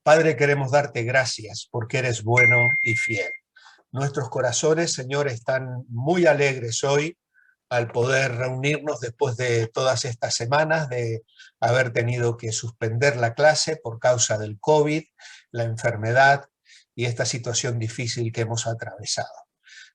Padre, queremos darte gracias porque eres bueno y fiel. Nuestros corazones, Señor, están muy alegres hoy al poder reunirnos después de todas estas semanas de haber tenido que suspender la clase por causa del COVID, la enfermedad y esta situación difícil que hemos atravesado.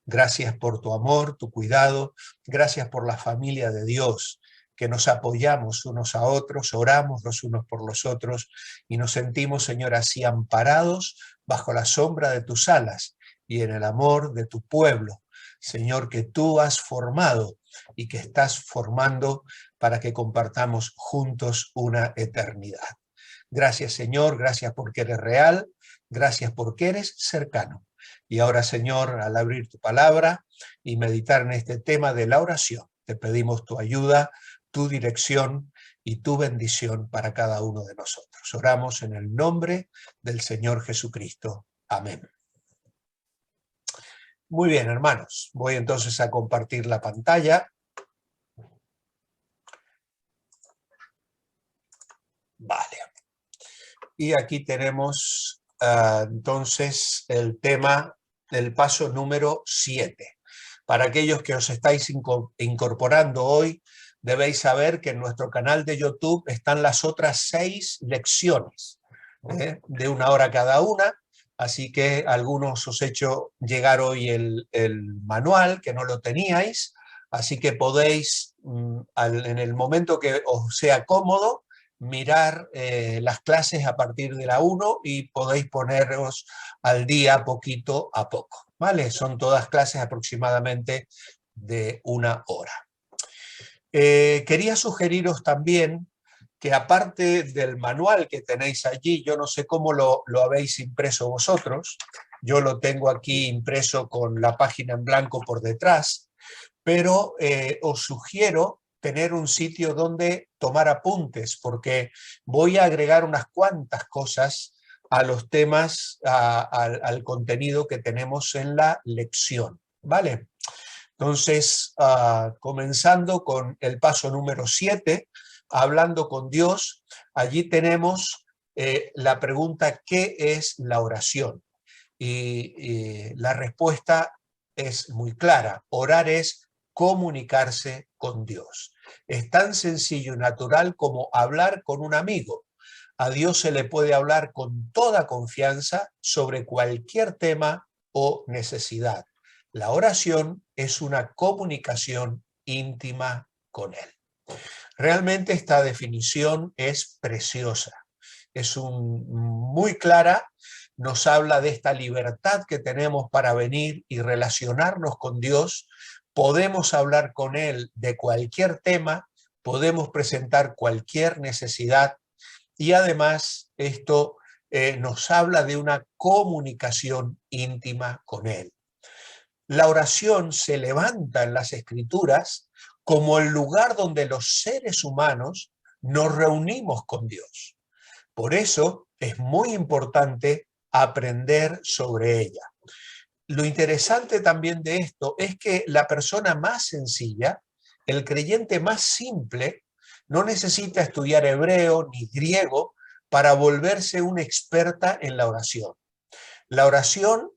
Gracias por tu amor, tu cuidado, gracias por la familia de Dios, que nos apoyamos unos a otros, oramos los unos por los otros y nos sentimos, Señor, así amparados bajo la sombra de tus alas y en el amor de tu pueblo, Señor, que tú has formado y que estás formando para que compartamos juntos una eternidad. Gracias, Señor, gracias porque eres real, gracias porque eres cercano. Y ahora, Señor, al abrir tu palabra y meditar en este tema de la oración, te pedimos tu ayuda, tu dirección y tu bendición para cada uno de nosotros. Oramos en el nombre del Señor Jesucristo. Amén. Muy bien, hermanos. Voy entonces a compartir la pantalla. Vale. Y aquí tenemos entonces el tema del paso número 7. Para aquellos que os estáis incorporando hoy, debéis saber que en nuestro canal de YouTube están las otras 6 lecciones, de 1 hora cada una, así que algunos os he hecho llegar hoy el manual, que no lo teníais, así que podéis, en el momento que os sea cómodo, mirar las clases a partir de la 1 y podéis poneros al día poquito a poco, ¿vale? Son todas clases aproximadamente de 1 hora. Quería sugeriros también que aparte del manual que tenéis allí, yo no sé cómo lo habéis impreso vosotros, yo lo tengo aquí impreso con la página en blanco por detrás, pero os sugiero tener un sitio donde tomar apuntes, porque voy a agregar unas cuantas cosas a los temas, al contenido que tenemos en la lección, ¿vale? Entonces, comenzando con el paso número 7, hablando con Dios, allí tenemos la pregunta, ¿qué es la oración? Y la respuesta es muy clara. Orar es comunicarse con Dios. Es tan sencillo y natural como hablar con un amigo. A Dios se le puede hablar con toda confianza sobre cualquier tema o necesidad. La oración es una comunicación íntima con Él. Realmente esta definición es preciosa, es muy clara, nos habla de esta libertad que tenemos para venir y relacionarnos con Dios, podemos hablar con Él de cualquier tema, podemos presentar cualquier necesidad y además esto nos habla de una comunicación íntima con Él. La oración se levanta en las Escrituras como el lugar donde los seres humanos nos reunimos con Dios. Por eso es muy importante aprender sobre ella. Lo interesante también de esto es que la persona más sencilla, el creyente más simple, no necesita estudiar hebreo ni griego para volverse una experta en la oración. La oración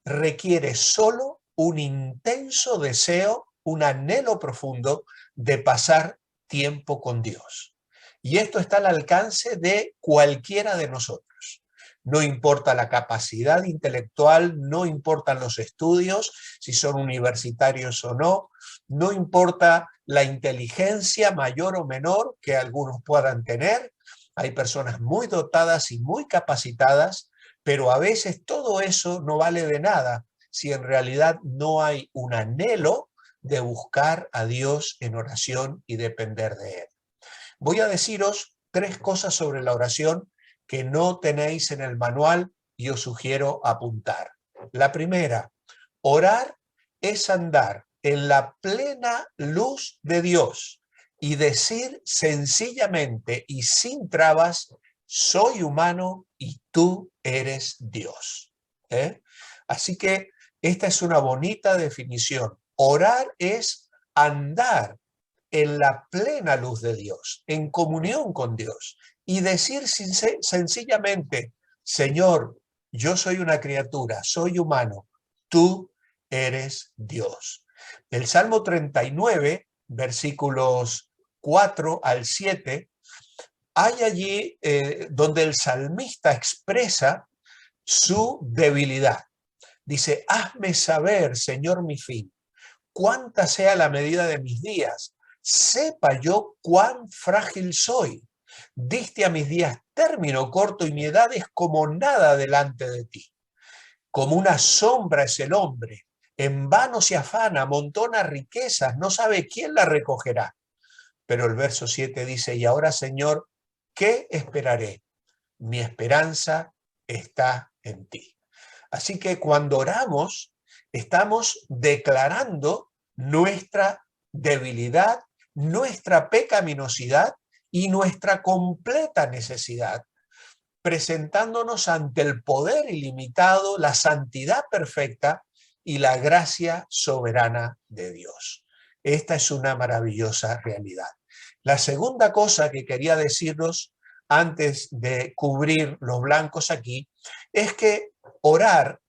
requiere solo un intenso deseo, un anhelo profundo de pasar tiempo con Dios. Y esto está al alcance de cualquiera de nosotros. No importa la capacidad intelectual, no importan los estudios, si son universitarios o no, no importa la inteligencia mayor o menor que algunos puedan tener. Hay personas muy dotadas y muy capacitadas, pero a veces todo eso no vale de nada si en realidad no hay un anhelo de buscar a Dios en oración y depender de Él. Voy a deciros 3 cosas sobre la oración que no tenéis en el manual y os sugiero apuntar. La primera, orar es andar en la plena luz de Dios y decir sencillamente y sin trabas, soy humano y tú eres Dios. Así que esta es una bonita definición. Orar es andar en la plena luz de Dios, en comunión con Dios, y decir sencillamente, Señor, yo soy una criatura, soy humano, tú eres Dios. El Salmo 39, versículos 4 al 7, hay allí donde el salmista expresa su debilidad. Dice, hazme saber, Señor, mi fin, cuánta sea la medida de mis días, sepa yo cuán frágil soy. Diste a mis días término corto y mi edad es como nada delante de ti. Como una sombra es el hombre, en vano se afana, amontona riquezas, no sabe quién la recogerá. Pero el verso 7 dice, y ahora, Señor, ¿qué esperaré? Mi esperanza está en ti. Así que cuando oramos, estamos declarando nuestra debilidad, nuestra pecaminosidad y nuestra completa necesidad, presentándonos ante el poder ilimitado, la santidad perfecta y la gracia soberana de Dios. Esta es una maravillosa realidad. La segunda cosa que quería deciros antes de cubrir los blancos aquí es que orar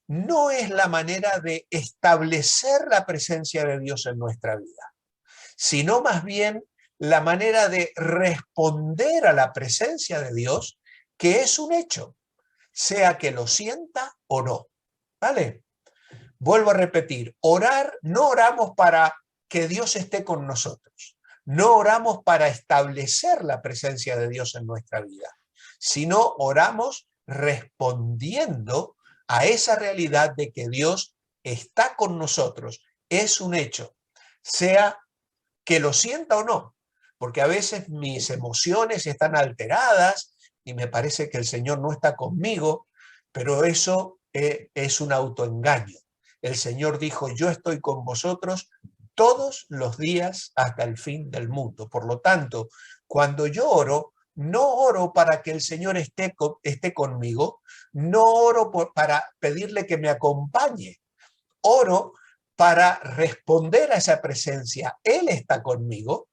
no es la manera de establecer la presencia de Dios en nuestra vida, sino más bien la manera de responder a la presencia de Dios, que es un hecho, sea que lo sienta o no. ¿Vale? Vuelvo a repetir, orar, no oramos para que Dios esté con nosotros, no oramos para establecer la presencia de Dios en nuestra vida, sino oramos respondiendo a esa realidad de que Dios está con nosotros. Es un hecho, sea que lo sienta o no, porque a veces mis emociones están alteradas y me parece que el Señor no está conmigo, pero eso es un autoengaño. El Señor dijo, yo estoy con vosotros todos los días hasta el fin del mundo. Por lo tanto, cuando yo oro, no oro para que el Señor esté conmigo, no oro para pedirle que me acompañe, oro para responder a esa presencia. Él está conmigo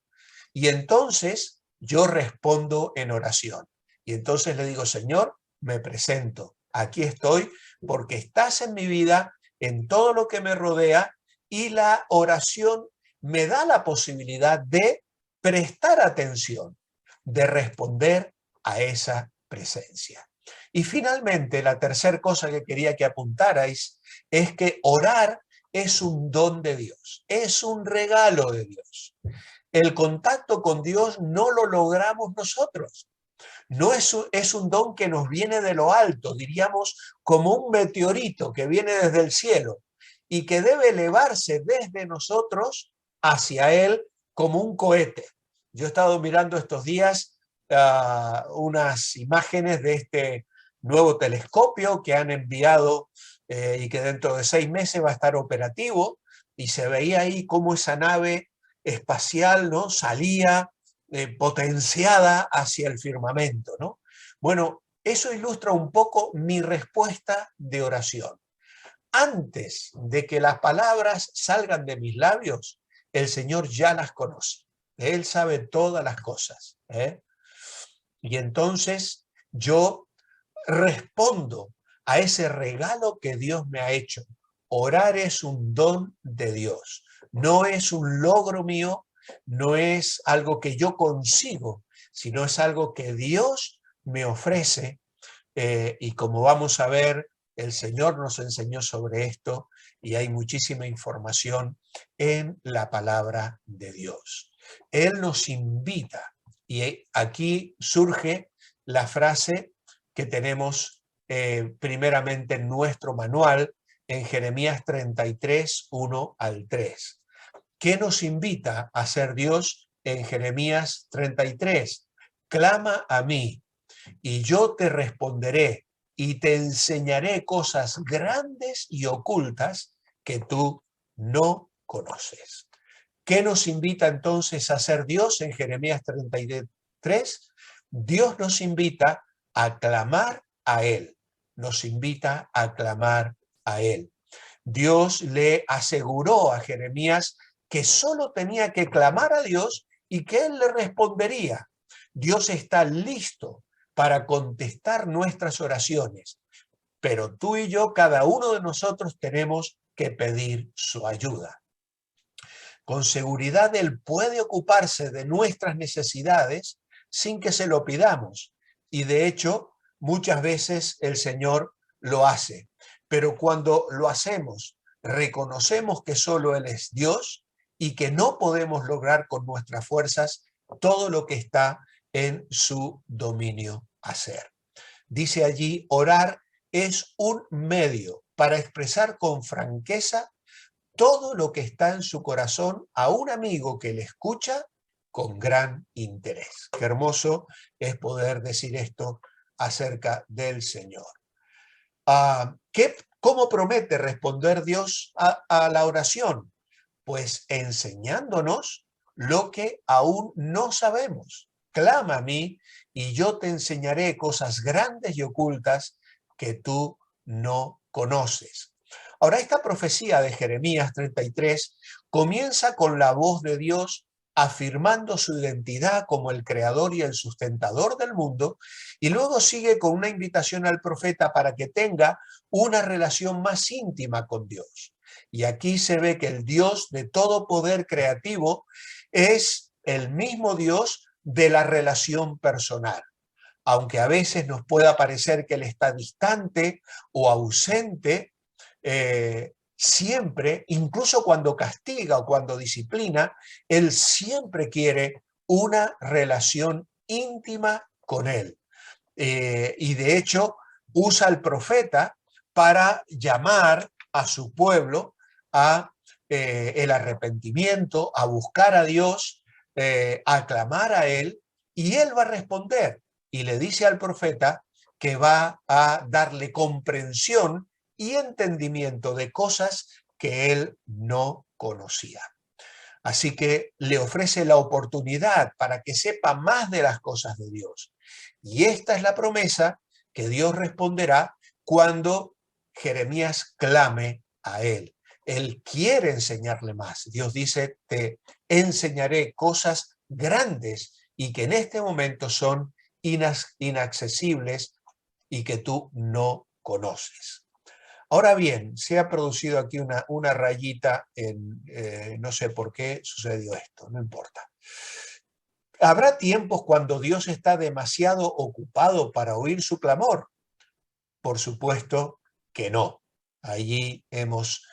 y entonces yo respondo en oración. Y entonces le digo, Señor, me presento, aquí estoy porque estás en mi vida, en todo lo que me rodea, y la oración me da la posibilidad de prestar atención, de responder a esa presencia. Y finalmente, la tercera cosa que quería que apuntarais es que orar es un don de Dios, es un regalo de Dios. El contacto con Dios no lo logramos nosotros. No es un don que nos viene de lo alto, diríamos como un meteorito que viene desde el cielo y que debe elevarse desde nosotros hacia Él como un cohete. Yo he estado mirando estos días unas imágenes de este nuevo telescopio que han enviado y que dentro de 6 meses va a estar operativo, y se veía ahí cómo esa nave espacial, ¿no?, salía potenciada hacia el firmamento, ¿no? Bueno, eso ilustra un poco mi respuesta de oración. Antes de que las palabras salgan de mis labios, el Señor ya las conoce. Él sabe todas las cosas, ¿eh? Y entonces yo respondo a ese regalo que Dios me ha hecho. Orar es un don de Dios, no es un logro mío, no es algo que yo consigo, sino es algo que Dios me ofrece. Y como vamos a ver, el Señor nos enseñó sobre esto y hay muchísima información en la palabra de Dios. Él nos invita, y aquí surge la frase que tenemos primeramente en nuestro manual, en Jeremías 33, 1 al 3. ¿Qué nos invita a hacer Dios en Jeremías 33? Clama a mí y yo te responderé y te enseñaré cosas grandes y ocultas que tú no conoces. ¿Qué nos invita entonces a hacer Dios en Jeremías 33? Dios nos invita a clamar a Él, nos invita a clamar a Él. Dios le aseguró a Jeremías que solo tenía que clamar a Dios y que Él le respondería. Dios está listo para contestar nuestras oraciones, pero tú y yo, cada uno de nosotros, tenemos que pedir su ayuda. Con seguridad Él puede ocuparse de nuestras necesidades sin que se lo pidamos. Y de hecho, muchas veces el Señor lo hace. Pero cuando lo hacemos, reconocemos que solo Él es Dios y que no podemos lograr con nuestras fuerzas todo lo que está en su dominio hacer. Dice allí, orar es un medio para expresar con franqueza todo lo que está en su corazón a un amigo que le escucha con gran interés. Qué hermoso es poder decir esto acerca del Señor. ¿Cómo promete responder Dios a la oración? Pues enseñándonos lo que aún no sabemos. Clama a mí y yo te enseñaré cosas grandes y ocultas que tú no conoces. Ahora, esta profecía de Jeremías 33 comienza con la voz de Dios afirmando su identidad como el creador y el sustentador del mundo, y luego sigue con una invitación al profeta para que tenga una relación más íntima con Dios. Y aquí se ve que el Dios de todo poder creativo es el mismo Dios de la relación personal. Aunque a veces nos pueda parecer que Él está distante o ausente, siempre, incluso cuando castiga o cuando disciplina, Él siempre quiere una relación íntima con Él. Y de hecho usa al profeta para llamar a su pueblo a el arrepentimiento, a buscar a Dios, a clamar a Él, y Él va a responder y le dice al profeta que va a darle comprensión y entendimiento de cosas que él no conocía. Así que le ofrece la oportunidad para que sepa más de las cosas de Dios. Y esta es la promesa que Dios responderá cuando Jeremías clame a él. Él quiere enseñarle más. Dios dice, te enseñaré cosas grandes y que en este momento son inaccesibles y que tú no conoces. Ahora bien, se ha producido aquí una rayita no sé por qué sucedió esto, no importa. ¿Habrá tiempos cuando Dios está demasiado ocupado para oír su clamor? Por supuesto que no. Allí debemos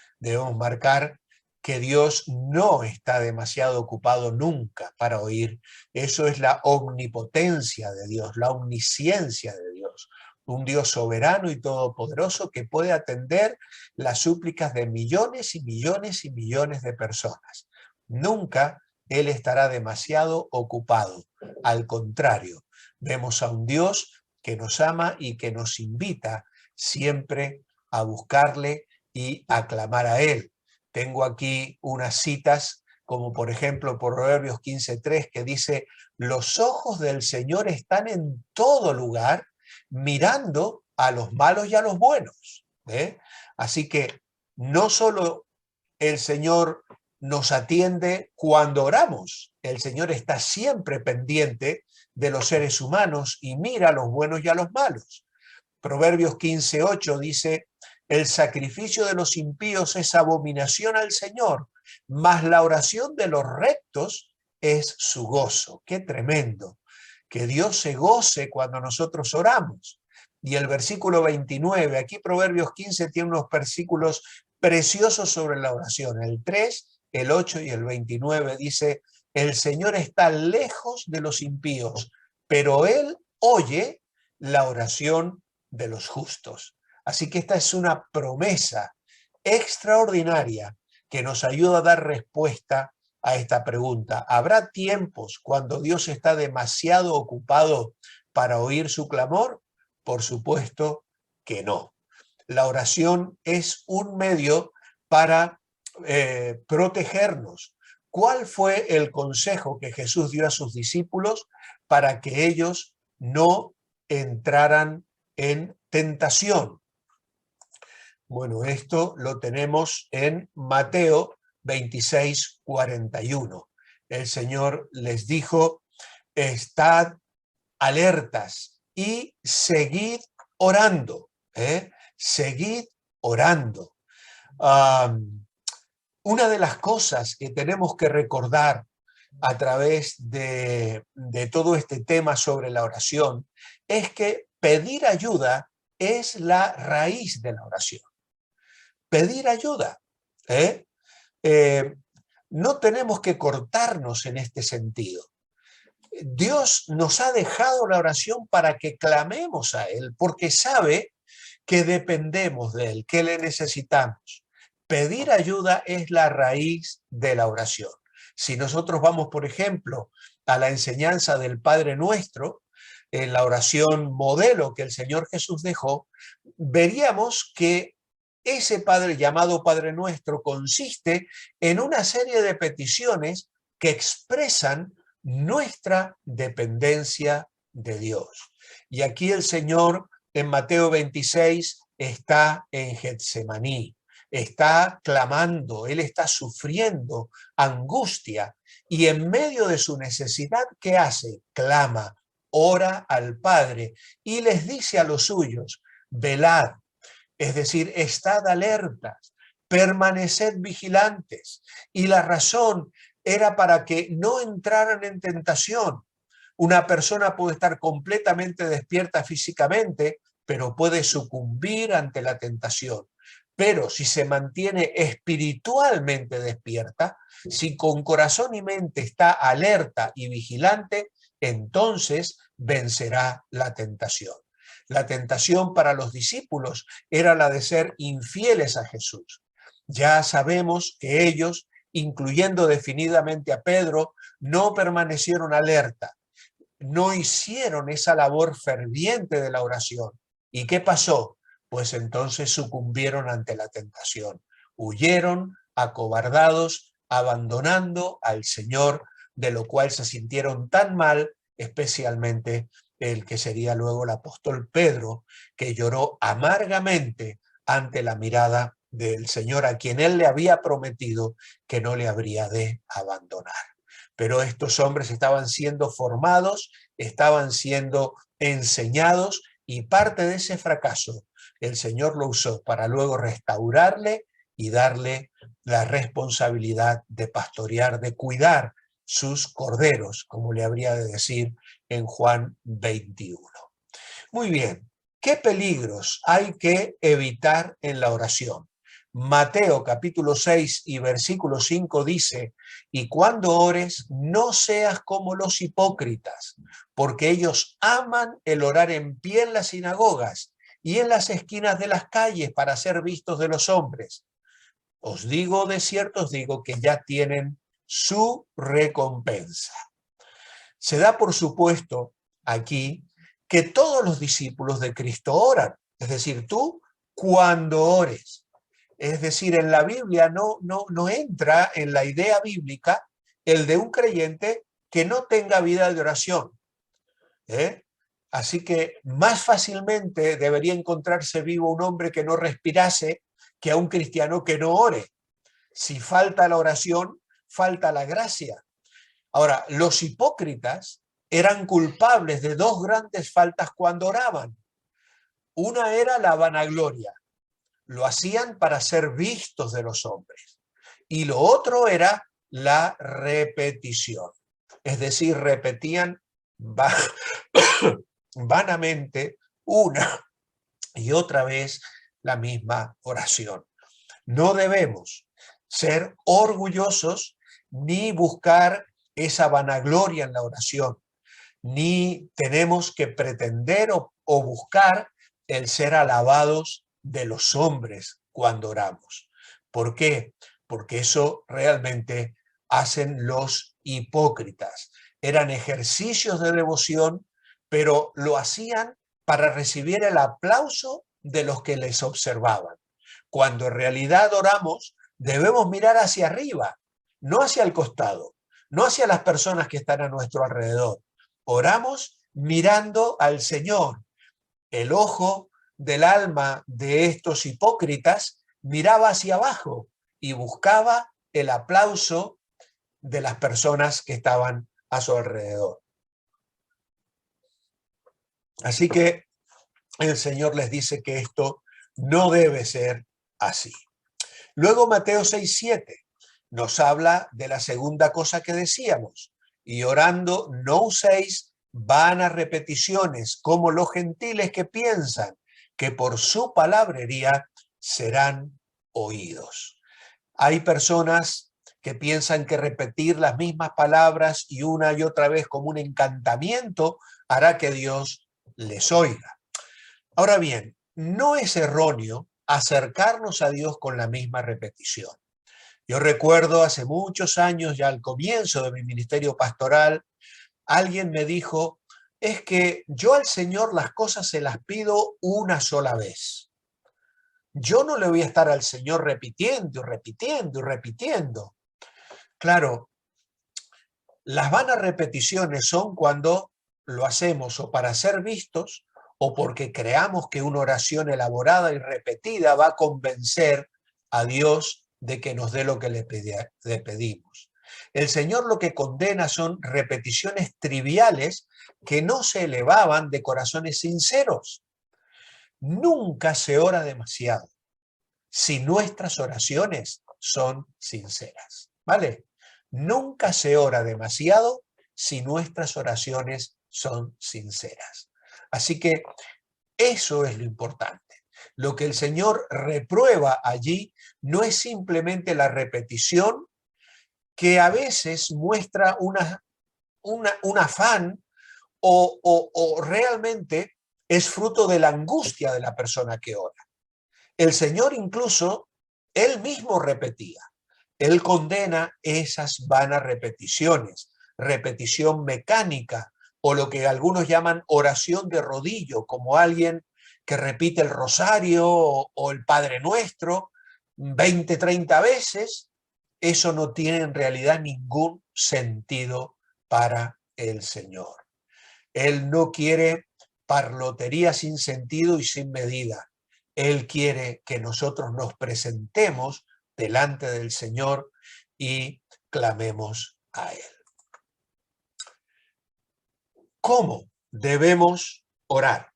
marcar que Dios no está demasiado ocupado nunca para oír. Eso es la omnipotencia de Dios, la omnisciencia de Dios. Un Dios soberano y todopoderoso que puede atender las súplicas de millones y millones y millones de personas. Nunca Él estará demasiado ocupado. Al contrario, vemos a un Dios que nos ama y que nos invita siempre a buscarle y a clamar a Él. Tengo aquí unas citas, como por ejemplo Proverbios 15:3, que dice, los ojos del Señor están en todo lugar, mirando a los malos y a los buenos. Así que no solo el Señor nos atiende cuando oramos, el Señor está siempre pendiente de los seres humanos y mira a los buenos y a los malos. Proverbios 15:8 dice, el sacrificio de los impíos es abominación al Señor, mas la oración de los rectos es su gozo. ¡Qué tremendo! Que Dios se goce cuando nosotros oramos. Y el versículo 29, aquí Proverbios 15 tiene unos versículos preciosos sobre la oración. El 3, el 8 y el 29 dice, el Señor está lejos de los impíos, pero Él oye la oración de los justos. Así que esta es una promesa extraordinaria que nos ayuda a dar respuesta a esta pregunta. ¿Habrá tiempos cuando Dios está demasiado ocupado para oír su clamor? Por supuesto que no. La oración es un medio para protegernos. ¿Cuál fue el consejo que Jesús dio a sus discípulos para que ellos no entraran en tentación? Bueno, esto lo tenemos en Mateo 26:41. El Señor les dijo, estad alertas y seguid orando, seguid orando. Una de las cosas que tenemos que recordar a través de todo este tema sobre la oración es que pedir ayuda es la raíz de la oración. Pedir ayuda. No tenemos que cortarnos en este sentido. Dios nos ha dejado la oración para que clamemos a Él, porque sabe que dependemos de Él, que le necesitamos. Pedir ayuda es la raíz de la oración. Si nosotros vamos, por ejemplo, a la enseñanza del Padre Nuestro, en la oración modelo que el Señor Jesús dejó, veríamos que ese Padre llamado Padre Nuestro consiste en una serie de peticiones que expresan nuestra dependencia de Dios. Y aquí el Señor en Mateo 26 está en Getsemaní, está clamando, Él está sufriendo angustia y en medio de su necesidad, ¿qué hace? Clama, ora al Padre y les dice a los suyos, velad, es decir, estad alertas, permaneced vigilantes. Y la razón era para que no entraran en tentación. Una persona puede estar completamente despierta físicamente, pero puede sucumbir ante la tentación. Pero si se mantiene espiritualmente despierta, si con corazón y mente está alerta y vigilante, entonces vencerá la tentación. La tentación para los discípulos era la de ser infieles a Jesús. Ya sabemos que ellos, incluyendo definidamente a Pedro, no permanecieron alerta, no hicieron esa labor ferviente de la oración. ¿Y qué pasó? Pues entonces sucumbieron ante la tentación, huyeron acobardados, abandonando al Señor, de lo cual se sintieron tan mal, especialmente el que sería luego el apóstol Pedro, que lloró amargamente ante la mirada del Señor, a quien él le había prometido que no le habría de abandonar. Pero estos hombres estaban siendo formados, estaban siendo enseñados y parte de ese fracaso el Señor lo usó para luego restaurarle y darle la responsabilidad de pastorear, de cuidar sus corderos, como le habría de decir en Juan 21. Muy bien, ¿qué peligros hay que evitar en la oración? Mateo capítulo 6 y versículo 5 dice, y cuando ores, no seas como los hipócritas, porque ellos aman el orar en pie en las sinagogas y en las esquinas de las calles para ser vistos de los hombres. Os digo, de cierto os digo, que ya tienen su recompensa. Se da por supuesto aquí que todos los discípulos de Cristo oran, es decir, tú cuando ores. Es decir, en la Biblia no entra en la idea bíblica el de un creyente que no tenga vida de oración. Así que más fácilmente debería encontrarse vivo un hombre que no respirase que a un cristiano que no ore. Si falta la oración, falta la gracia. Ahora, los hipócritas eran culpables de dos grandes faltas cuando oraban. Una era la vanagloria. Lo hacían para ser vistos de los hombres. Y lo otro era la repetición. Es decir, repetían vanamente una y otra vez la misma oración. No debemos ser orgullosos ni buscar esa vanagloria en la oración, ni tenemos que pretender o buscar el ser alabados de los hombres cuando oramos. ¿Por qué? Porque eso realmente hacen los hipócritas. Eran ejercicios de devoción, pero lo hacían para recibir el aplauso de los que les observaban. Cuando en realidad oramos, debemos mirar hacia arriba, no hacia el costado, no hacia las personas que están a nuestro alrededor. Oramos mirando al Señor. El ojo del alma de estos hipócritas miraba hacia abajo y buscaba el aplauso de las personas que estaban a su alrededor. Así que el Señor les dice que esto no debe ser así. Luego Mateo 6:7 nos habla de la segunda cosa que decíamos. Y orando no uséis vanas repeticiones como los gentiles que piensan que por su palabrería serán oídos. Hay personas que piensan que repetir las mismas palabras y una y otra vez como un encantamiento hará que Dios les oiga. Ahora bien, no es erróneo acercarnos a Dios con la misma repetición. Yo recuerdo hace muchos años, ya al comienzo de mi ministerio pastoral, alguien me dijo, es que yo al Señor las cosas se las pido una sola vez. Yo no le voy a estar al Señor repitiendo y repitiendo y repitiendo. Claro, las vanas repeticiones son cuando lo hacemos o para ser vistos o porque creamos que una oración elaborada y repetida va a convencer a Dios de que nos dé lo que le pedimos. El Señor lo que condena son repeticiones triviales que no se elevaban de corazones sinceros. Nunca se ora demasiado si nuestras oraciones son sinceras, ¿vale? Nunca se ora demasiado si nuestras oraciones son sinceras. Así que eso es lo importante. Lo que el Señor reprueba allí no es simplemente la repetición que a veces muestra un afán o realmente es fruto de la angustia de la persona que ora. El Señor incluso, él mismo repetía. Él condena esas vanas repeticiones, repetición mecánica o lo que algunos llaman oración de rodillo, como alguien que repite el rosario o el Padre Nuestro 20, 30 veces. Eso no tiene en realidad ningún sentido para el Señor. Él no quiere parlotería sin sentido y sin medida. Él quiere que nosotros nos presentemos delante del Señor y clamemos a Él. ¿Cómo debemos orar?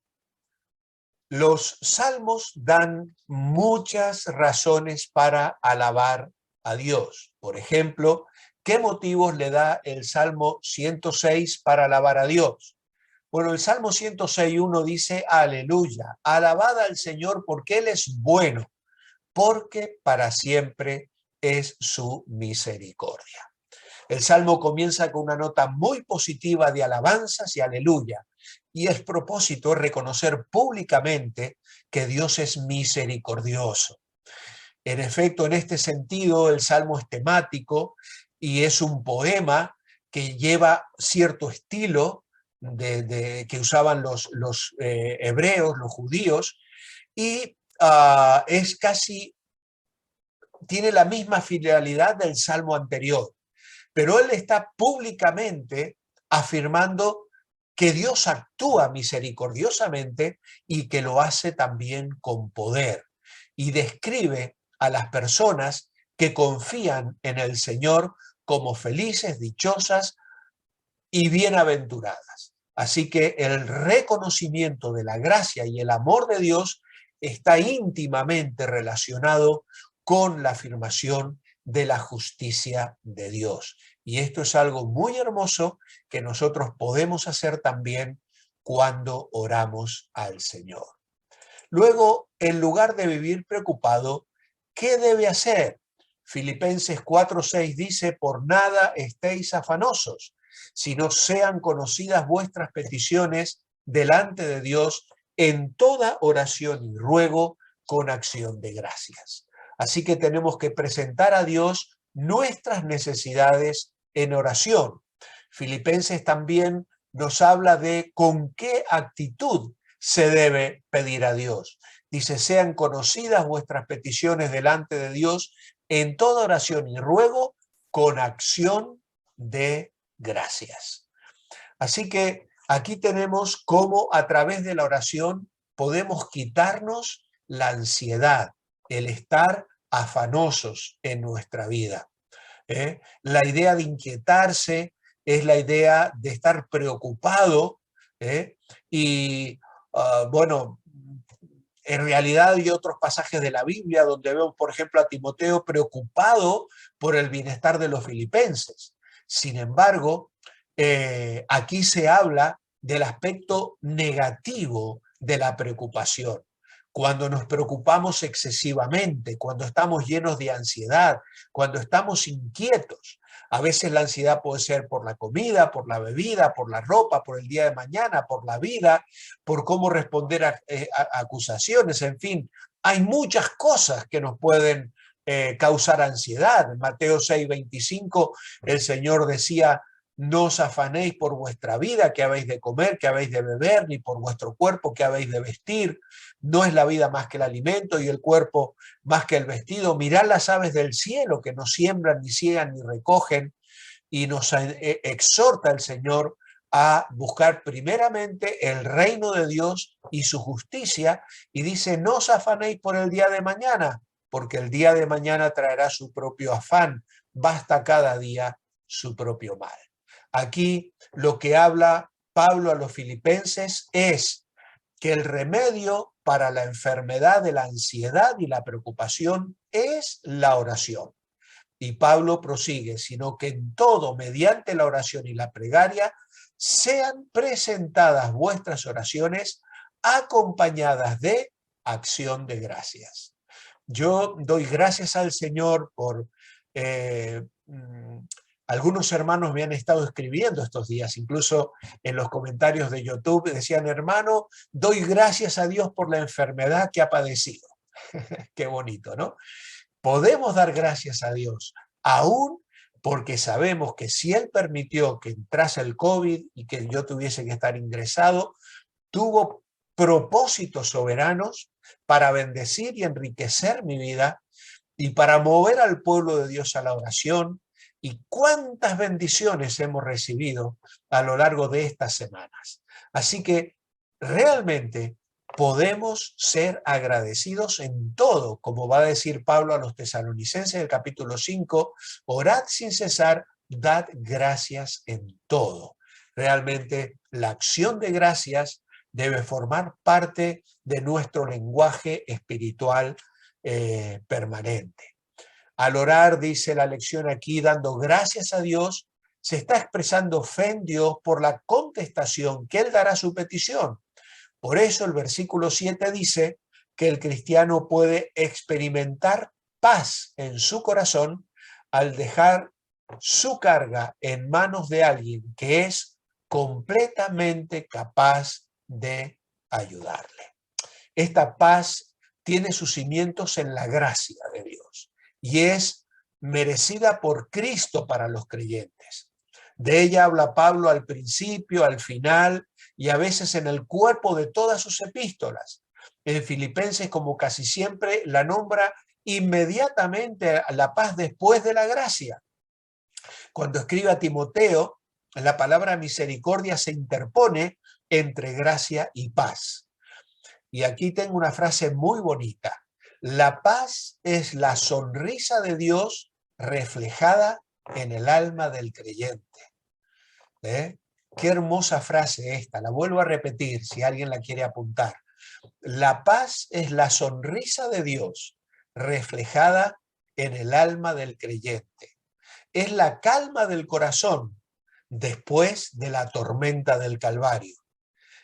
Los salmos dan muchas razones para alabar a Dios. Por ejemplo, ¿qué motivos le da el Salmo 106 para alabar a Dios? Bueno, el Salmo 106:1 dice, aleluya, alabad al Señor porque Él es bueno, porque para siempre es su misericordia. El Salmo comienza con una nota muy positiva de alabanzas y aleluya, y el propósito es reconocer públicamente que Dios es misericordioso. En efecto, en este sentido, el Salmo es temático y es un poema que lleva cierto estilo que usaban los hebreos, los judíos, y es casi, tiene la misma finalidad del Salmo anterior, pero él está públicamente afirmando que Dios actúa misericordiosamente y que lo hace también con poder, y describe a las personas que confían en el Señor como felices, dichosas y bienaventuradas. Así que el reconocimiento de la gracia y el amor de Dios está íntimamente relacionado con la afirmación de la justicia de Dios. Y esto es algo muy hermoso que nosotros podemos hacer también cuando oramos al Señor. Luego, en lugar de vivir preocupado, ¿qué debe hacer? Filipenses 4:6 dice, por nada estéis afanosos, sino sean conocidas vuestras peticiones delante de Dios en toda oración y ruego con acción de gracias. Así que tenemos que presentar a Dios nuestras necesidades en oración. Filipenses también nos habla de con qué actitud se debe pedir a Dios. Dice, sean conocidas vuestras peticiones delante de Dios en toda oración y ruego con acción de gracias. Así que aquí tenemos cómo a través de la oración podemos quitarnos la ansiedad, el estar afanosos en nuestra vida. La idea de inquietarse es la idea de estar preocupado ¿eh? Y bueno, en realidad hay otros pasajes de la Biblia donde vemos, por ejemplo, a Timoteo preocupado por el bienestar de los filipenses. Sin embargo, aquí se habla del aspecto negativo de la preocupación. Cuando nos preocupamos excesivamente, cuando estamos llenos de ansiedad, cuando estamos inquietos. A veces la ansiedad puede ser por la comida, por la bebida, por la ropa, por el día de mañana, por la vida, por cómo responder a acusaciones, en fin. Hay muchas cosas que nos pueden causar ansiedad. En Mateo 6:25 el Señor decía: no os afanéis por vuestra vida, qué habéis de comer, qué habéis de beber, ni por vuestro cuerpo, qué habéis de vestir. No es la vida más que el alimento y el cuerpo más que el vestido. Mirad las aves del cielo, que no siembran, ni ciegan, ni recogen, y nos exhorta el Señor a buscar primeramente el reino de Dios y su justicia, y dice: no os afanéis por el día de mañana, porque el día de mañana traerá su propio afán, basta cada día su propio mal. Aquí lo que habla Pablo a los filipenses es que el remedio para la enfermedad de la ansiedad y la preocupación es la oración. Y Pablo prosigue: sino que en todo, mediante la oración y la plegaria, sean presentadas vuestras oraciones acompañadas de acción de gracias. Yo doy gracias al Señor por algunos hermanos me han estado escribiendo estos días, incluso en los comentarios de YouTube decían: hermano, doy gracias a Dios por la enfermedad que ha padecido. Qué bonito, ¿no? Podemos dar gracias a Dios, aún porque sabemos que si Él permitió que entrase el COVID y que yo tuviese que estar ingresado, tuvo propósitos soberanos para bendecir y enriquecer mi vida y para mover al pueblo de Dios a la oración. Y cuántas bendiciones hemos recibido a lo largo de estas semanas. Así que realmente podemos ser agradecidos en todo, como va a decir Pablo a los tesalonicenses en el capítulo 5, orad sin cesar, dad gracias en todo. Realmente la acción de gracias debe formar parte de nuestro lenguaje espiritual permanente. Al orar, dice la lección aquí, dando gracias a Dios, se está expresando fe en Dios por la contestación que Él dará a su petición. Por eso el versículo 7 dice que el cristiano puede experimentar paz en su corazón al dejar su carga en manos de alguien que es completamente capaz de ayudarle. Esta paz tiene sus cimientos en la gracia de Dios y es merecida por Cristo para los creyentes. De ella habla Pablo al principio, al final y a veces en el cuerpo de todas sus epístolas. En Filipenses, como casi siempre, la nombra inmediatamente a la paz después de la gracia. Cuando escribe a Timoteo, la palabra misericordia se interpone entre gracia y paz. Y aquí tengo una frase muy bonita. La paz es la sonrisa de Dios reflejada en el alma del creyente. ¿Eh? Qué hermosa frase esta. La vuelvo a repetir si alguien la quiere apuntar. La paz es la sonrisa de Dios reflejada en el alma del creyente. Es la calma del corazón después de la tormenta del Calvario.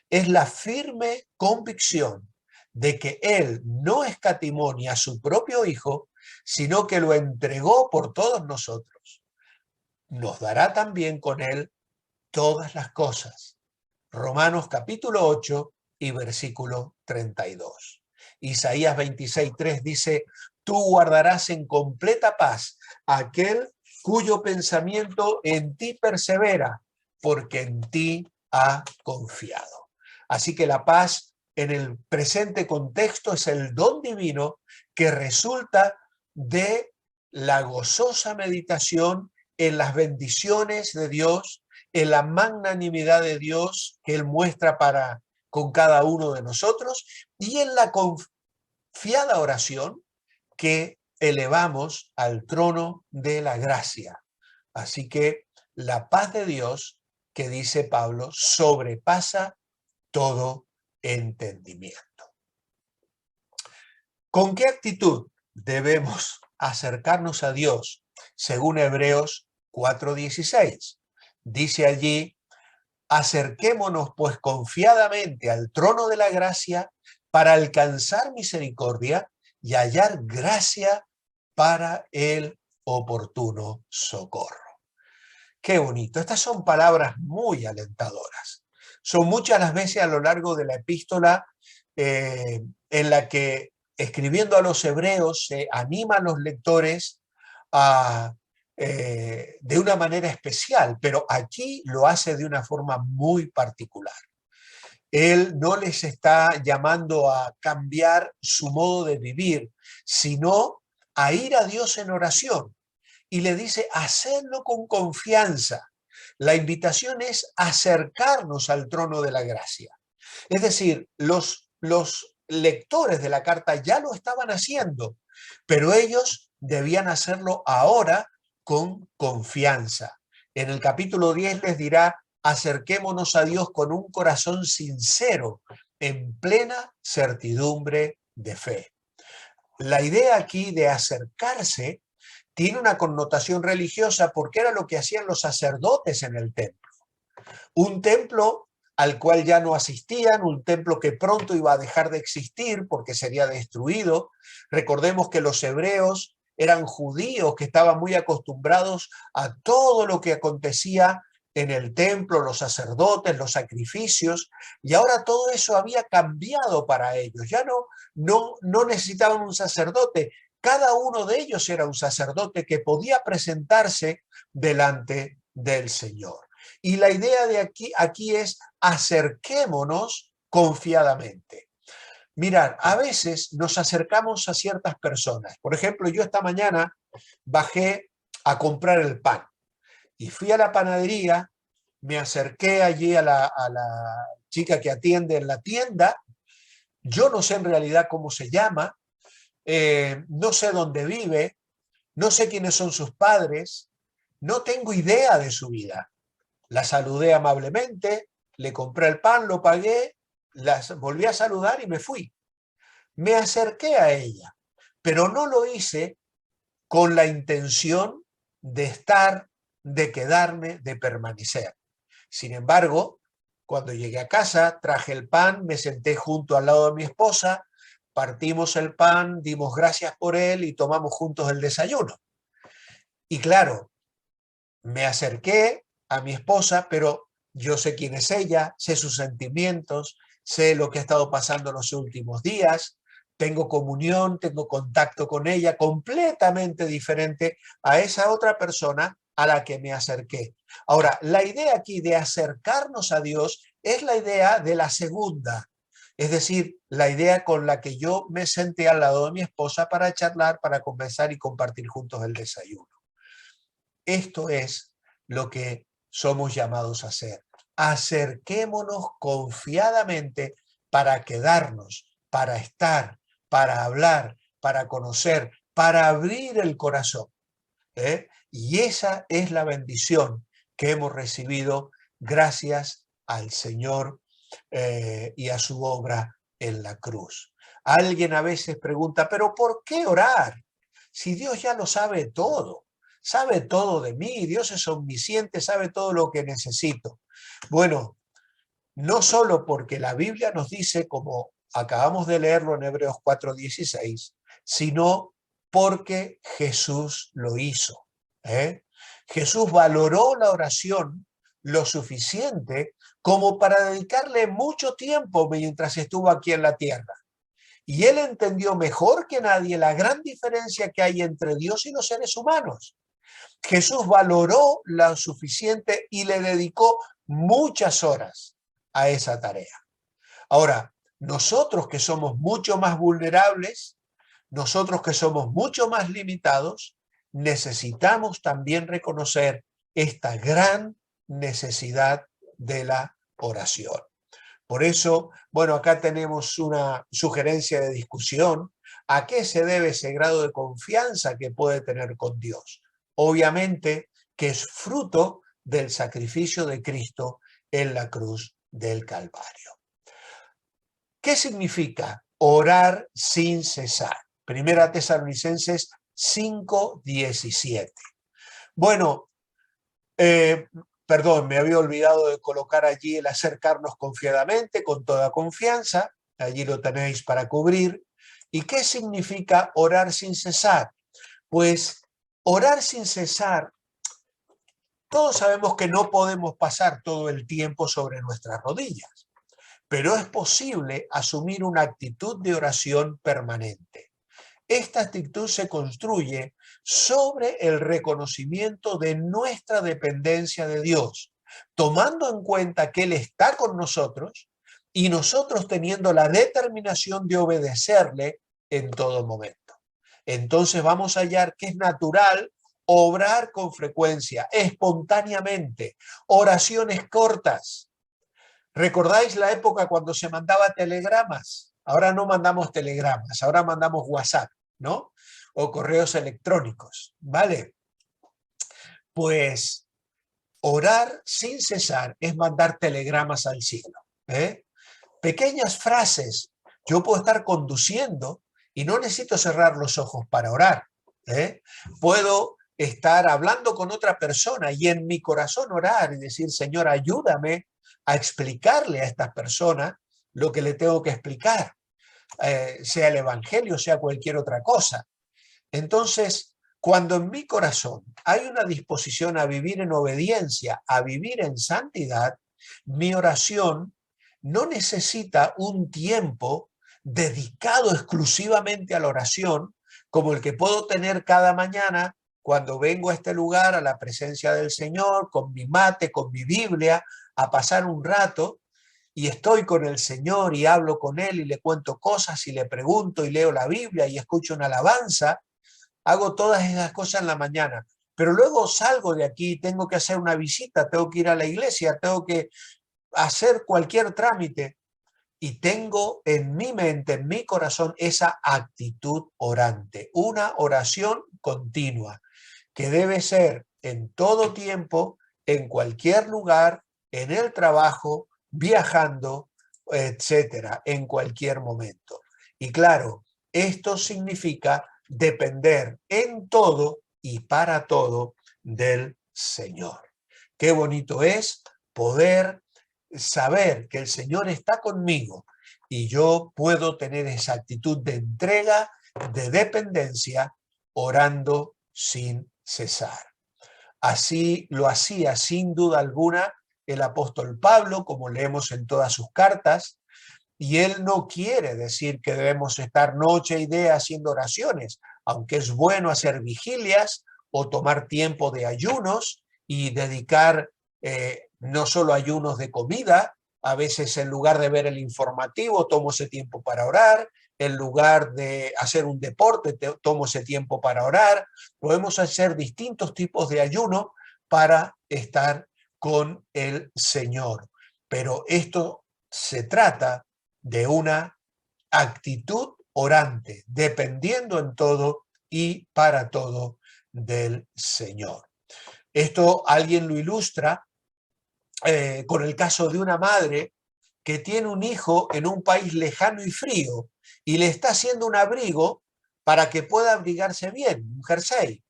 Es la firme convicción de que Él no escatimó ni a su propio Hijo, sino que lo entregó por todos nosotros. Nos dará también con Él todas las cosas. Romanos capítulo 8 y versículo 32. Isaías 26:3 dice: tú guardarás en completa paz a aquel cuyo pensamiento en ti persevera, porque en ti ha confiado. Así que la paz en el presente contexto es el don divino que resulta de la gozosa meditación en las bendiciones de Dios, en la magnanimidad de Dios que Él muestra para con cada uno de nosotros y en la confiada oración que elevamos al trono de la gracia. Así que la paz de Dios, que dice Pablo, sobrepasa todo entendimiento. ¿Con qué actitud debemos acercarnos a Dios? Según Hebreos 4:16. Dice allí: acerquémonos pues confiadamente al trono de la gracia para alcanzar misericordia y hallar gracia para el oportuno socorro. Qué bonito. Estas son palabras muy alentadoras. Son muchas las veces a lo largo de la epístola en la que, escribiendo a los hebreos, se anima a los lectores de una manera especial, pero aquí lo hace de una forma muy particular. Él no les está llamando a cambiar su modo de vivir, sino a ir a Dios en oración. Y le dice, hacedlo con confianza. La invitación es acercarnos al trono de la gracia. Es decir, los lectores de la carta ya lo estaban haciendo, pero ellos debían hacerlo ahora con confianza. En el capítulo 10 les dirá, acerquémonos a Dios con un corazón sincero, en plena certidumbre de fe. La idea aquí de acercarse tiene una connotación religiosa porque era lo que hacían los sacerdotes en el templo. Un templo al cual ya no asistían, un templo que pronto iba a dejar de existir porque sería destruido. Recordemos que los hebreos eran judíos que estaban muy acostumbrados a todo lo que acontecía en el templo, los sacerdotes, los sacrificios, y ahora todo eso había cambiado para ellos. Ya no necesitaban un sacerdote. Cada uno de ellos era un sacerdote que podía presentarse delante del Señor. Y la idea de aquí es acerquémonos confiadamente. Mirad, a veces nos acercamos a ciertas personas. Por ejemplo, yo esta mañana bajé a comprar el pan y fui a la panadería, me acerqué allí a la chica que atiende en la tienda. Yo no sé en realidad cómo se llama, no sé dónde vive, no sé quiénes son sus padres, no tengo idea de su vida. La saludé amablemente, le compré el pan, lo pagué, volví a saludar y me fui. Me acerqué a ella, pero no lo hice con la intención de estar, de quedarme, de permanecer. Sin embargo, cuando llegué a casa, traje el pan, me senté junto al lado de mi esposa, partimos el pan, dimos gracias por él y tomamos juntos el desayuno. Y claro, me acerqué a mi esposa, pero yo sé quién es ella, sé sus sentimientos, sé lo que ha estado pasando los últimos días, tengo comunión, tengo contacto con ella, completamente diferente a esa otra persona a la que me acerqué. Ahora, la idea aquí de acercarnos a Dios es la idea de la segunda, es decir, la idea con la que yo me senté al lado de mi esposa para charlar, para conversar y compartir juntos el desayuno. Esto es lo que somos llamados a hacer. Acerquémonos confiadamente para quedarnos, para estar, para hablar, para conocer, para abrir el corazón. Y esa es la bendición que hemos recibido gracias al Señor y a su obra en la cruz. Alguien a veces pregunta, ¿pero por qué orar? Si Dios ya lo sabe todo de mí, Dios es omnisciente, sabe todo lo que necesito. Bueno, no solo porque la Biblia nos dice, como acabamos de leerlo en Hebreos 4:16, sino porque Jesús lo hizo. Jesús valoró la oración lo suficiente como para dedicarle mucho tiempo mientras estuvo aquí en la tierra. Y él entendió mejor que nadie la gran diferencia que hay entre Dios y los seres humanos. Jesús valoró lo suficiente y le dedicó muchas horas a esa tarea. Ahora, nosotros que somos mucho más vulnerables, nosotros que somos mucho más limitados, necesitamos también reconocer esta gran necesidad de la oración. Por eso, bueno, acá tenemos una sugerencia de discusión. ¿A qué se debe ese grado de confianza que puede tener con Dios? Obviamente que es fruto del sacrificio de Cristo en la cruz del Calvario. ¿Qué significa orar sin cesar? Primera Tesalonicenses 5:17. Bueno, perdón, me había olvidado de colocar allí el acercarnos confiadamente, con toda confianza. Allí lo tenéis para cubrir. ¿Y qué significa orar sin cesar? Pues orar sin cesar, todos sabemos que no podemos pasar todo el tiempo sobre nuestras rodillas, pero es posible asumir una actitud de oración permanente. Esta actitud se construye sobre el reconocimiento de nuestra dependencia de Dios, tomando en cuenta que Él está con nosotros y nosotros teniendo la determinación de obedecerle en todo momento. Entonces vamos a hallar que es natural obrar con frecuencia, espontáneamente, oraciones cortas. ¿Recordáis la época cuando se mandaba telegramas? Ahora no mandamos telegramas, ahora mandamos WhatsApp, ¿no? O correos electrónicos, ¿vale? Pues orar sin cesar es mandar telegramas al cielo, ¿eh? Pequeñas frases. Yo puedo estar conduciendo y no necesito cerrar los ojos para orar, ¿eh? Puedo estar hablando con otra persona y en mi corazón orar y decir, Señor, ayúdame a explicarle a esta persona lo que le tengo que explicar, sea el evangelio, sea cualquier otra cosa. Entonces, cuando en mi corazón hay una disposición a vivir en obediencia, a vivir en santidad, mi oración no necesita un tiempo dedicado exclusivamente a la oración, como el que puedo tener cada mañana cuando vengo a este lugar, a la presencia del Señor, con mi mate, con mi Biblia, a pasar un rato, y estoy con el Señor y hablo con Él y le cuento cosas y le pregunto y leo la Biblia y escucho una alabanza. Hago todas esas cosas en la mañana, pero luego salgo de aquí, tengo que hacer una visita, tengo que ir a la iglesia, tengo que hacer cualquier trámite y tengo en mi mente, en mi corazón, esa actitud orante, una oración continua que debe ser en todo tiempo, en cualquier lugar, en el trabajo, viajando, etcétera, en cualquier momento. Y claro, esto significa depender en todo y para todo del Señor. Qué bonito es poder saber que el Señor está conmigo y yo puedo tener esa actitud de entrega, de dependencia, orando sin cesar. Así lo hacía sin duda alguna el apóstol Pablo, como leemos en todas sus cartas, y él no quiere decir que debemos estar noche y día haciendo oraciones, aunque es bueno hacer vigilias o tomar tiempo de ayunos y dedicar no solo ayunos de comida, a veces en lugar de ver el informativo tomo ese tiempo para orar, en lugar de hacer un deporte tomo ese tiempo para orar. Podemos hacer distintos tipos de ayuno para estar con el Señor, pero esto se trata de una actitud orante, dependiendo en todo y para todo del Señor. Esto alguien lo ilustra con el caso de una madre que tiene un hijo en un país lejano y frío y le está haciendo un abrigo para que pueda abrigarse bien, un jersey.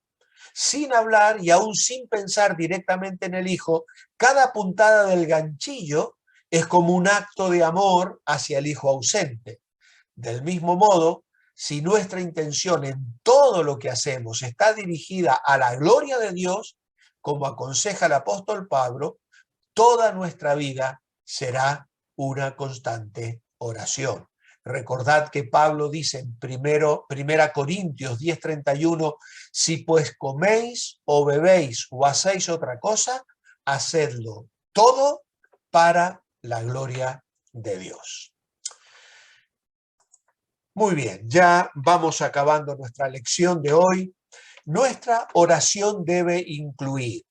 Sin hablar y aún sin pensar directamente en el hijo, cada puntada del ganchillo es como un acto de amor hacia el hijo ausente. Del mismo modo, si nuestra intención en todo lo que hacemos está dirigida a la gloria de Dios, como aconseja el apóstol Pablo, toda nuestra vida será una constante oración. Recordad que Pablo dice en 1 Corintios 10:31, si pues coméis o bebéis o hacéis otra cosa, hacedlo todo para la gloria de Dios. Muy bien, ya vamos acabando nuestra lección de hoy. Nuestra oración debe incluir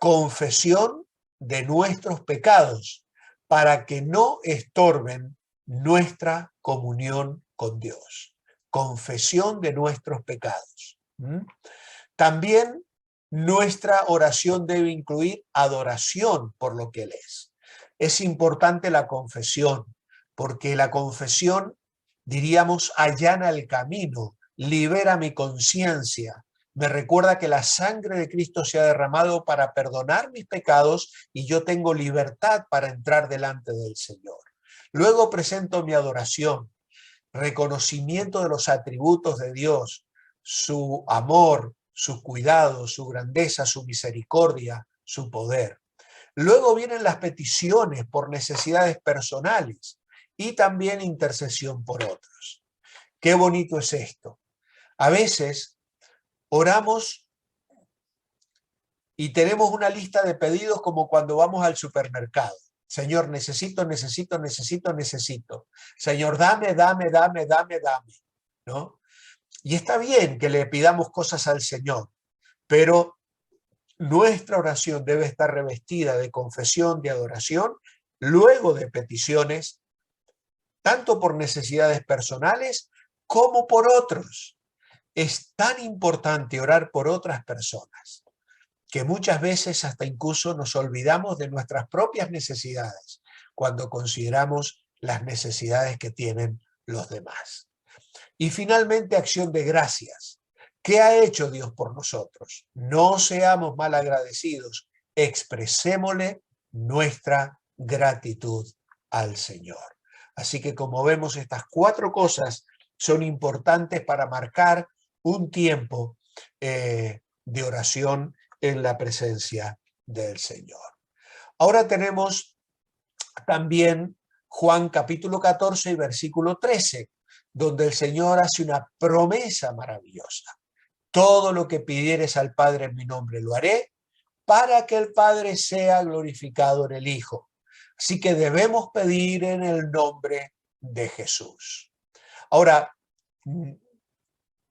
confesión de nuestros pecados para que no estorben nuestra comunión con Dios. Confesión de nuestros pecados. También nuestra oración debe incluir adoración por lo que Él es. Es importante la confesión, porque la confesión, diríamos, allana el camino, libera mi conciencia, me recuerda que la sangre de Cristo se ha derramado para perdonar mis pecados y yo tengo libertad para entrar delante del Señor. Luego presento mi adoración, reconocimiento de los atributos de Dios, su amor, su cuidado, su grandeza, su misericordia, su poder. Luego vienen las peticiones por necesidades personales y también intercesión por otros. Qué bonito es esto. A veces oramos y tenemos una lista de pedidos como cuando vamos al supermercado. Señor, necesito. Señor, dame, ¿no? Y está bien que le pidamos cosas al Señor, pero nuestra oración debe estar revestida de confesión, de adoración, luego de peticiones, tanto por necesidades personales como por otros. Es tan importante orar por otras personas que muchas veces hasta incluso nos olvidamos de nuestras propias necesidades cuando consideramos las necesidades que tienen los demás. Y finalmente, acción de gracias. ¿Qué ha hecho Dios por nosotros? No seamos mal agradecidos, expresémosle nuestra gratitud al Señor. Así que como vemos, estas 4 cosas son importantes para marcar un tiempo de oración en la presencia del Señor. Ahora tenemos también Juan capítulo 14 y versículo 13, donde el Señor hace una promesa maravillosa. Todo lo que pidieres al Padre en mi nombre lo haré, para que el Padre sea glorificado en el Hijo. Así que debemos pedir en el nombre de Jesús. Ahora,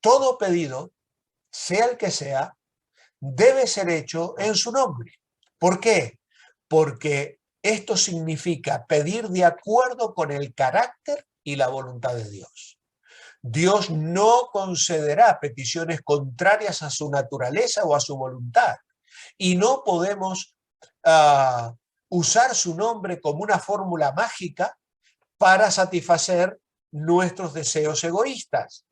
todo pedido, sea el que sea, debe ser hecho en su nombre. ¿Por qué? Porque esto significa pedir de acuerdo con el carácter y la voluntad de Dios. Dios no concederá peticiones contrarias a su naturaleza o a su voluntad. Y no podemos usar su nombre como una fórmula mágica para satisfacer nuestros deseos egoístas.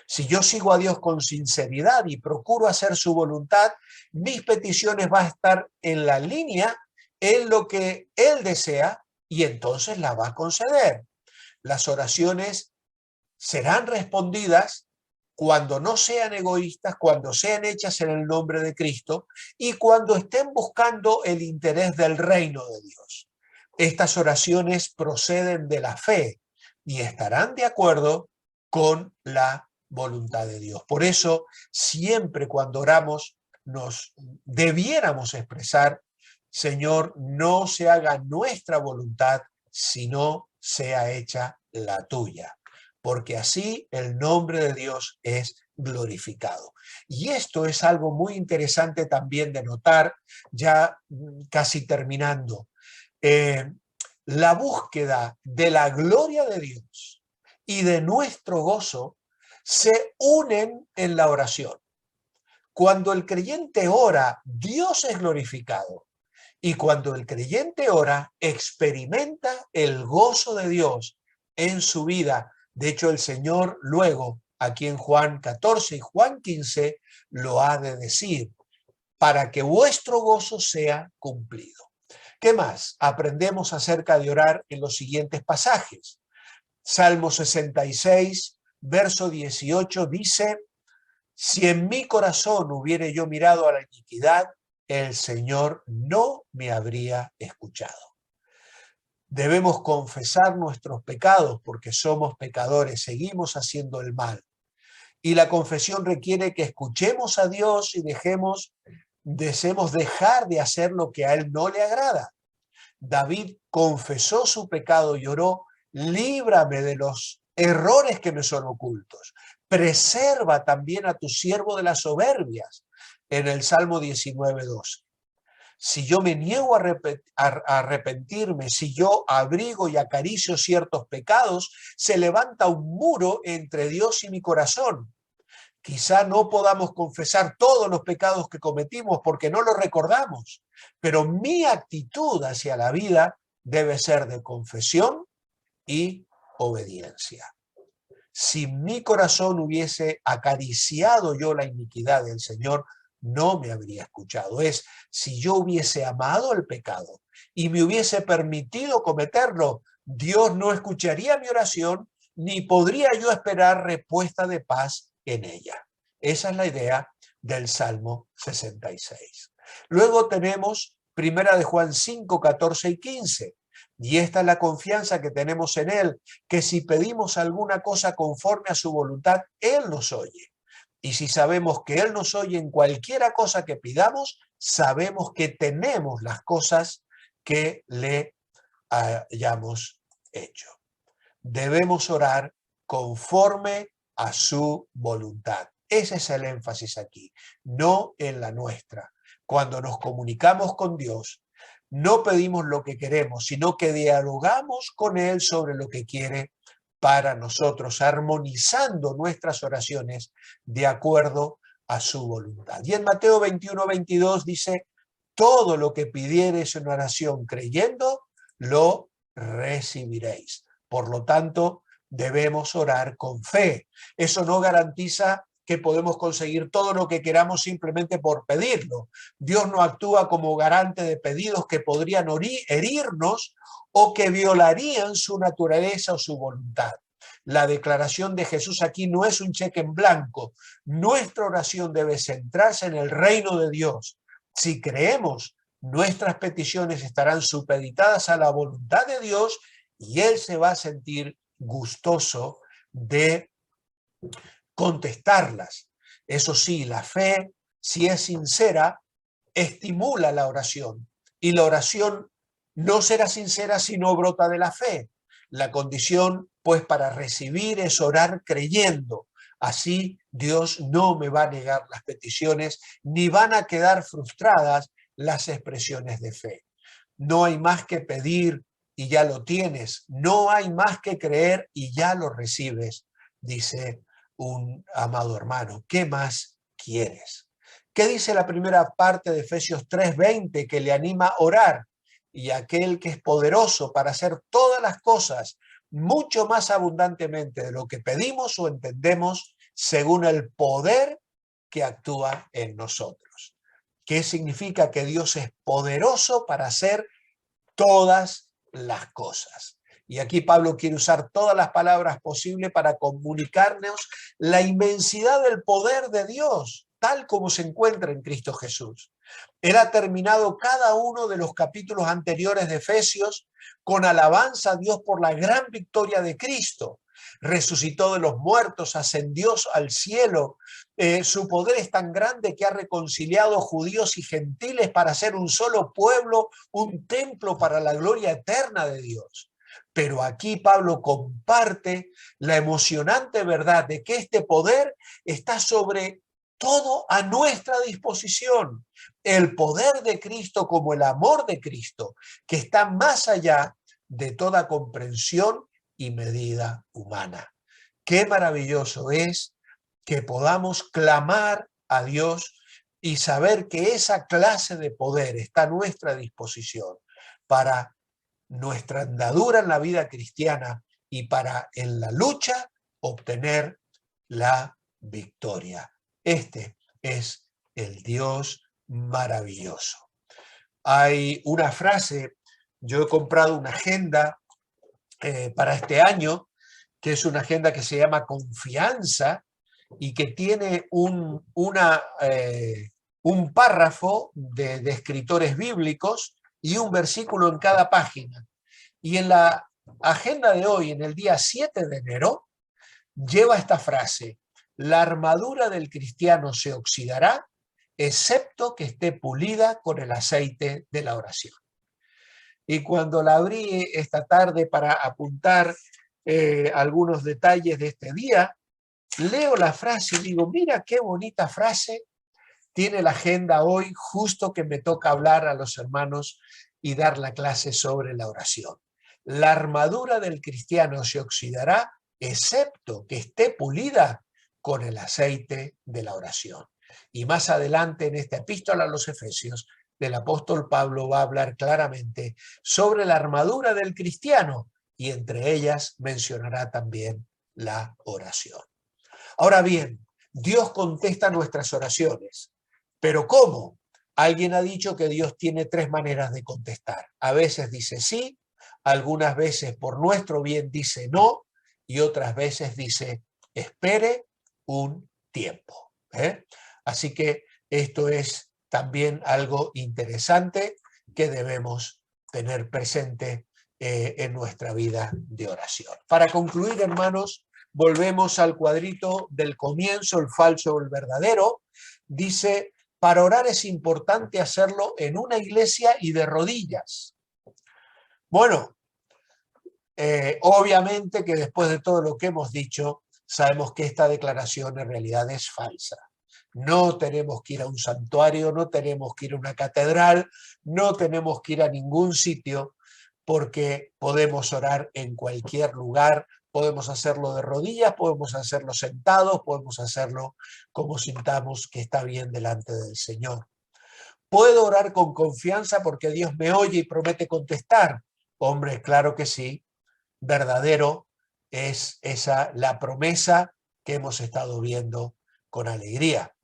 Si yo sigo a Dios con sinceridad y procuro hacer su voluntad, mis peticiones van a estar en la línea en lo que Él desea y entonces la va a conceder. Las oraciones serán respondidas cuando no sean egoístas, cuando sean hechas en el nombre de Cristo y cuando estén buscando el interés del reino de Dios. Estas oraciones proceden de la fe y estarán de acuerdo con la voluntad de Dios. Por eso, siempre cuando oramos, nos debiéramos expresar: Señor, no se haga nuestra voluntad, sino sea hecha la tuya, porque así el nombre de Dios es glorificado. Y esto es algo muy interesante también de notar, ya casi terminando. La búsqueda de la gloria de Dios y de nuestro gozo se unen en la oración. Cuando el creyente ora, Dios es glorificado. Y cuando el creyente ora, experimenta el gozo de Dios en su vida. De hecho, el Señor luego, aquí en Juan 14 y Juan 15, lo ha de decir: para que vuestro gozo sea cumplido. ¿Qué más? Aprendemos acerca de orar en los siguientes pasajes. Salmo 66, verso 18 dice: si en mi corazón hubiere yo mirado a la iniquidad, el Señor no me habría escuchado. Debemos confesar nuestros pecados porque somos pecadores, seguimos haciendo el mal. Y la confesión requiere que escuchemos a Dios y deseemos dejar de hacer lo que a Él no le agrada. David confesó su pecado y oró: líbrame de los errores que me son ocultos. Preserva también a tu siervo de las soberbias, en el Salmo 19:12. Si yo me niego a arrepentirme, si yo abrigo y acaricio ciertos pecados, se levanta un muro entre Dios y mi corazón. Quizá no podamos confesar todos los pecados que cometimos porque no los recordamos, pero mi actitud hacia la vida debe ser de confesión y obediencia. Si mi corazón hubiese acariciado yo la iniquidad del Señor, no me habría escuchado. Es, si yo hubiese amado el pecado y me hubiese permitido cometerlo, Dios no escucharía mi oración, ni podría yo esperar respuesta de paz en ella. Esa es la idea del Salmo 66. Luego tenemos 1 de Juan 5, 14 y 15. Y esta es la confianza que tenemos en Él, que si pedimos alguna cosa conforme a su voluntad, Él nos oye. Y si sabemos que Él nos oye en cualquiera cosa que pidamos, sabemos que tenemos las cosas que le hayamos hecho. Debemos orar conforme a su voluntad. Ese es el énfasis aquí, no en la nuestra. Cuando nos comunicamos con Dios, no pedimos lo que queremos, sino que dialogamos con Él sobre lo que quiere para nosotros, armonizando nuestras oraciones de acuerdo a su voluntad. Y en Mateo 21, 22 dice, todo lo que pidiereis en oración creyendo, lo recibiréis. Por lo tanto, debemos orar con fe. Eso no garantiza que podemos conseguir todo lo que queramos simplemente por pedirlo. Dios no actúa como garante de pedidos que podrían herirnos o que violarían su naturaleza o su voluntad. La declaración de Jesús aquí no es un cheque en blanco. Nuestra oración debe centrarse en el reino de Dios. Si creemos, nuestras peticiones estarán supeditadas a la voluntad de Dios y Él se va a sentir gustoso de contestarlas. Eso sí, la fe, si es sincera, estimula la oración. Y la oración no será sincera si no brota de la fe. La condición, pues, para recibir es orar creyendo. Así Dios no me va a negar las peticiones, ni van a quedar frustradas las expresiones de fe. No hay más que pedir y ya lo tienes. No hay más que creer y ya lo recibes, dice un amado hermano. ¿Qué más quieres? ¿Qué dice la primera parte de Efesios 3:20 que le anima a orar? Y aquel que es poderoso para hacer todas las cosas mucho más abundantemente de lo que pedimos o entendemos según el poder que actúa en nosotros. ¿Qué significa? Que Dios es poderoso para hacer todas las cosas. Y aquí Pablo quiere usar todas las palabras posibles para comunicarnos la inmensidad del poder de Dios, tal como se encuentra en Cristo Jesús. Él ha terminado cada uno de los capítulos anteriores de Efesios con alabanza a Dios por la gran victoria de Cristo. Resucitó de los muertos, ascendió al cielo. Su poder es tan grande que ha reconciliado judíos y gentiles para ser un solo pueblo, un templo para la gloria eterna de Dios. Pero aquí Pablo comparte la emocionante verdad de que este poder está sobre todo a nuestra disposición. El poder de Cristo como el amor de Cristo, que está más allá de toda comprensión y medida humana. Qué maravilloso es que podamos clamar a Dios y saber que esa clase de poder está a nuestra disposición para nuestra andadura en la vida cristiana y para en la lucha obtener la victoria. Este es el Dios maravilloso. Hay una frase, yo he comprado una agenda para este año, que es una agenda que se llama Confianza y que tiene un párrafo de escritores bíblicos y un versículo en cada página. Y en la agenda de hoy, en el día 7 de enero, lleva esta frase: la armadura del cristiano se oxidará, excepto que esté pulida con el aceite de la oración. Y cuando la abrí esta tarde para apuntar algunos detalles de este día, leo la frase y digo, mira qué bonita frase tiene la agenda hoy, justo que me toca hablar a los hermanos y dar la clase sobre la oración. La armadura del cristiano se oxidará, excepto que esté pulida con el aceite de la oración. Y más adelante en esta epístola a los Efesios, del apóstol Pablo va a hablar claramente sobre la armadura del cristiano, y entre ellas mencionará también la oración. Ahora bien, Dios contesta nuestras oraciones, pero ¿cómo? Alguien ha dicho que Dios tiene 3 maneras de contestar. A veces dice sí, algunas veces por nuestro bien dice no, y otras veces dice espere un tiempo. Así que esto es también algo interesante que debemos tener presente en nuestra vida de oración. Para concluir, hermanos, volvemos al cuadrito del comienzo, el falso o el verdadero. Dice, para orar es importante hacerlo en una iglesia y de rodillas. Bueno, obviamente que después de todo lo que hemos dicho, sabemos que esta declaración en realidad es falsa. No tenemos que ir a un santuario, no tenemos que ir a una catedral, no tenemos que ir a ningún sitio, porque podemos orar en cualquier lugar, podemos hacerlo de rodillas, podemos hacerlo sentados, podemos hacerlo como sintamos que está bien delante del Señor. ¿Puedo orar con confianza porque Dios me oye y promete contestar? Hombre, claro que sí. Verdadero es esa la promesa que hemos estado viendo con alegría.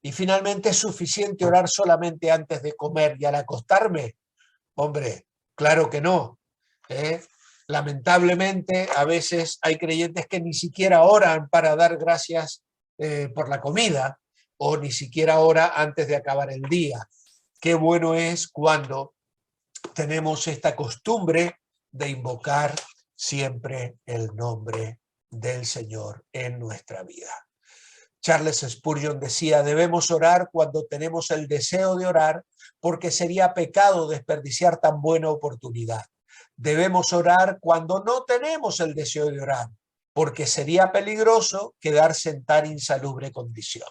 Y finalmente, ¿es suficiente orar solamente antes de comer y al acostarme? Hombre, claro que no. Lamentablemente, a veces hay creyentes que ni siquiera oran para dar gracias por la comida o ni siquiera ora antes de acabar el día. Qué bueno es cuando tenemos esta costumbre de invocar siempre el nombre del Señor en nuestra vida. Charles Spurgeon decía, debemos orar cuando tenemos el deseo de orar, porque sería pecado desperdiciar tan buena oportunidad. Debemos orar cuando no tenemos el deseo de orar, porque sería peligroso quedarse en tan insalubre condición.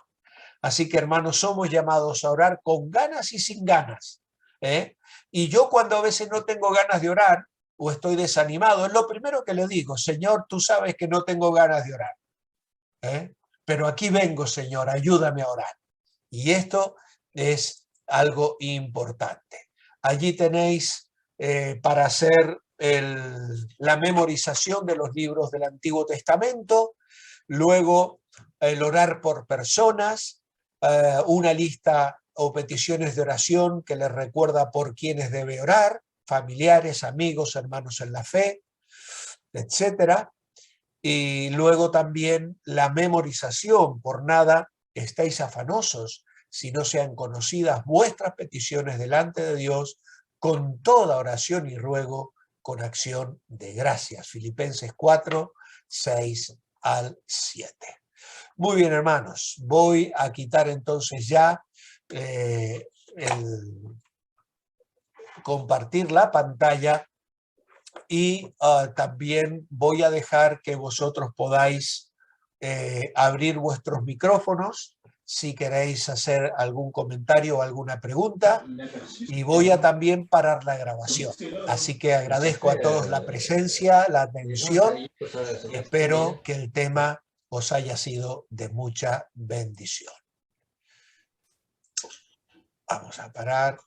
Así que, hermanos, somos llamados a orar con ganas y sin ganas. Y yo cuando a veces no tengo ganas de orar o estoy desanimado, es lo primero que le digo, Señor, tú sabes que no tengo ganas de orar. Pero aquí vengo, Señor, ayúdame a orar. Y esto es algo importante. Allí tenéis para hacer la memorización de los libros del Antiguo Testamento, luego el orar por personas, una lista o peticiones de oración que les recuerda por quienes debe orar, familiares, amigos, hermanos en la fe, etcétera. Y luego también la memorización, por nada estáis afanosos, si no sean conocidas vuestras peticiones delante de Dios, con toda oración y ruego, con acción de gracias. Filipenses 4, 6 al 7. Muy bien, hermanos, voy a quitar entonces ya compartir la pantalla. Y también voy a dejar que vosotros podáis abrir vuestros micrófonos si queréis hacer algún comentario o alguna pregunta, y voy a también parar la grabación. Así que agradezco a todos la presencia, la atención, y espero que el tema os haya sido de mucha bendición. Vamos a parar.